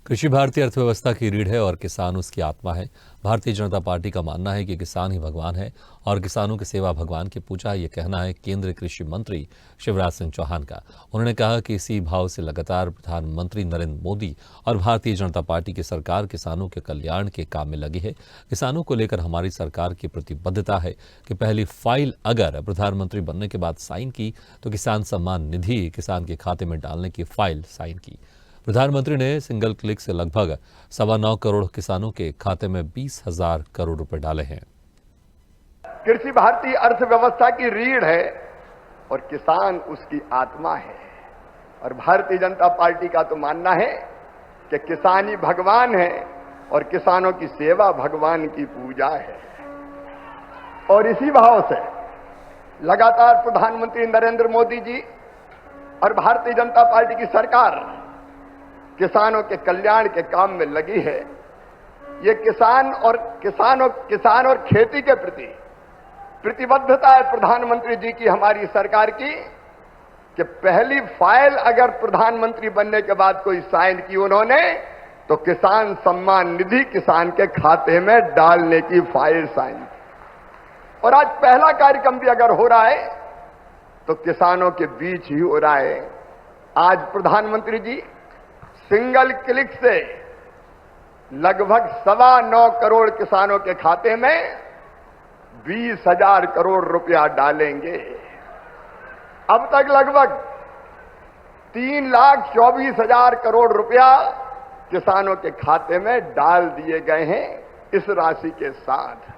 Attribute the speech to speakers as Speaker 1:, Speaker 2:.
Speaker 1: कृषि भारतीय अर्थव्यवस्था की रीढ़ है और किसान उसकी आत्मा है। भारतीय जनता पार्टी का मानना है कि किसान ही भगवान है और किसानों की सेवा भगवान की पूजा, ये कहना है केंद्रीय कृषि मंत्री शिवराज सिंह चौहान का। उन्होंने कहा कि इसी भाव से लगातार प्रधानमंत्री नरेंद्र मोदी और भारतीय जनता पार्टी की सरकार किसानों के कल्याण के काम में लगी है। किसानों को लेकर हमारी सरकार की प्रतिबद्धता है कि पहली फाइल अगर प्रधानमंत्री बनने के बाद साइन की तो किसान सम्मान निधि किसान के खाते में डालने की फाइल साइन की। प्रधानमंत्री ने सिंगल क्लिक से लगभग 9.25 करोड़ किसानों के खाते में 20,000 करोड़ रुपए डाले हैं।
Speaker 2: कृषि भारतीय अर्थव्यवस्था की रीढ़ है और किसान उसकी आत्मा है। और भारतीय जनता पार्टी का तो मानना है कि किसान ही भगवान है और किसानों की सेवा भगवान की पूजा है। और इसी भाव से लगातार प्रधानमंत्री नरेंद्र मोदी जी और भारतीय जनता पार्टी की सरकार किसानों के कल्याण के काम में लगी है। ये किसान और खेती के प्रति प्रतिबद्धता है प्रधानमंत्री जी की, हमारी सरकार की, कि पहली फाइल अगर प्रधानमंत्री बनने के बाद कोई साइन की उन्होंने तो किसान सम्मान निधि किसान के खाते में डालने की फाइल साइन की। और आज पहला कार्यक्रम भी अगर हो रहा है तो किसानों के बीच ही हो रहा है। आज प्रधानमंत्री जी सिंगल क्लिक से लगभग 9.25 करोड़ किसानों के खाते में 20,000 करोड़ रुपया डालेंगे। अब तक लगभग 3,24,000 करोड़ रुपया किसानों के खाते में डाल दिए गए हैं। इस राशि के साथ